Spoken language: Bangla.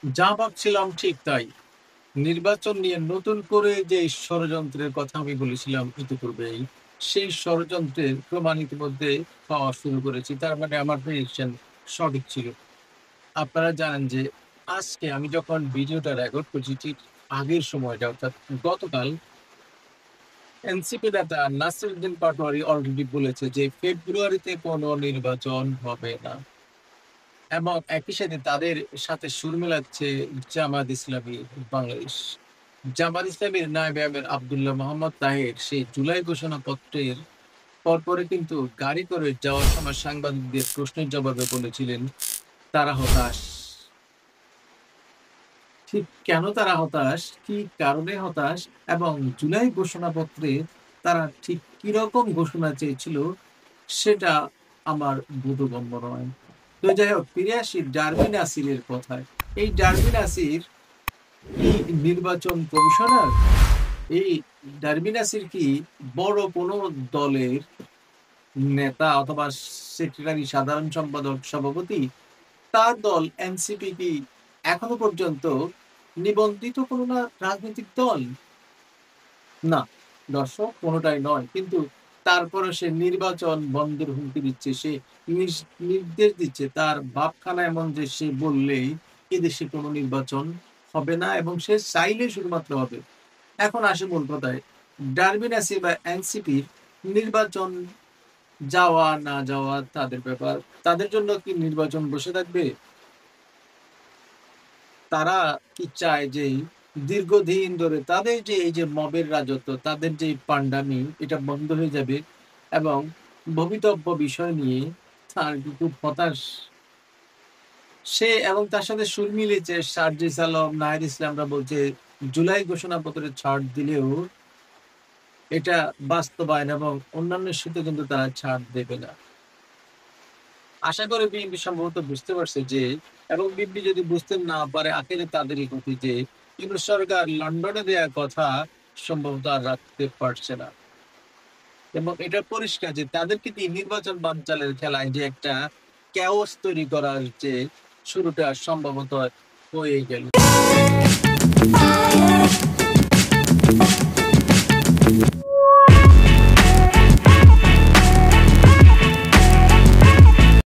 যা ভাবছিলাম ঠিক তাই। নির্বাচন নিয়ে নতুন করে যে ষড়যন্ত্রের কথা আমি বলেছিলাম ইতিপূর্বেই, সেই ষড়যন্ত্রের প্রমাণ ইতিমধ্যে পাওয়া শুরু করেছি। তার মানে আমার প্রেডিকশন সঠিক ছিল। আপনারা জানেন যে আজকে আমি যখন ভিডিওটা রেকর্ড করছি ঠিক আগের সময়টা অর্থাৎ গতকাল এনসিপি নেতা নাসিরউদ্দিন পাটোয়ারি অলরেডি বলেছে যে ফেব্রুয়ারিতে কোনো নির্বাচন হবে না। এবং একই সাথে তাদের সাথে সুর মেলাচ্ছে জামাত ইসলামী বাংলাদেশ। জামাত ইসলামীর নায়েবে আমির আব্দুল্লাহ মোহাম্মদ তাহের সেই জুলাই ঘোষণাপত্রের পরপরে কিন্তু গাড়ি করে যাওয়ার সময় সাংবাদিকদের প্রশ্নের জবাবে বলেছিলেন তারা হতাশ। ঠিক কেন তারা হতাশ, কি কারণে হতাশ এবং জুলাই ঘোষণাপত্রে তারা ঠিক কিরকম ঘোষণা চেয়েছিল সেটা আমার বোধগম্য নয়। তো যাই হোক, ফিরে আসি ডারবিন নাসিরের কথায়। এই ডারবিন নাসির কি নির্বাচন কমিশনার? এই ডারবিন নাসির কি বড় কোনো দলের নেতা অথবা সেক্রেটারি, সাধারণ সম্পাদক, সভাপতি? তার দল এনসিপি কি এখনো পর্যন্ত নিবন্ধিত কোনো রাজনৈতিক দল? না দর্শক, কোনোটাই নয়। কিন্তু তারপরে সে নির্বাচন বন্ধের হুমকি দিচ্ছে, সে নির্দেশ দিচ্ছে তার বাপখানা এমন যে সে বললেই এদেশে কোনো নির্বাচন হবে না এবং সে চাইলে শুধুমাত্র হবে। এখন আসে মূল কথায়, ডারবিন আসি বা এনসিপির নির্বাচন যাওয়া না যাওয়া তাদের ব্যাপার। তাদের জন্য কি নির্বাচন বসে থাকবে? তারা কি চায় যে দীর্ঘদিন ধরে তাদের যে এই যে মবের রাজত্ব, তাদের যে পান্ডামি, এটা বন্ধ হয়ে যাবে এবং ভবিতব্য বিষয় নিয়ে তার খুব হতাশ সে। এবং তার সাথে সুর মিলেছে সার্জিস আলম, নাহিদ ইসলামরা বলছে জুলাই ঘোষণাপত্রে ছাড় দিলেও এটা বাস্তবায়ন এবং অন্যান্য ইস্যুতে কিন্তু তারা ছাড় দেবে না। আশা করি বিএনপি সম্ভবত বুঝতে পারছে যে, এবং বিএনপি যদি বুঝতে না পারে আখেরে তাদেরই ক্ষতি যে ইউনূস সরকার লন্ডনে দেয়া কথা সম্ভবত আর রাখতে পারছে না। এবং এটা পরিষ্কার যে তাদেরকে দিয়ে নির্বাচন বানচালের খেলায় যে একটা chaos তৈরি করার যে শুরুটা সম্ভবত হয়ে গেল।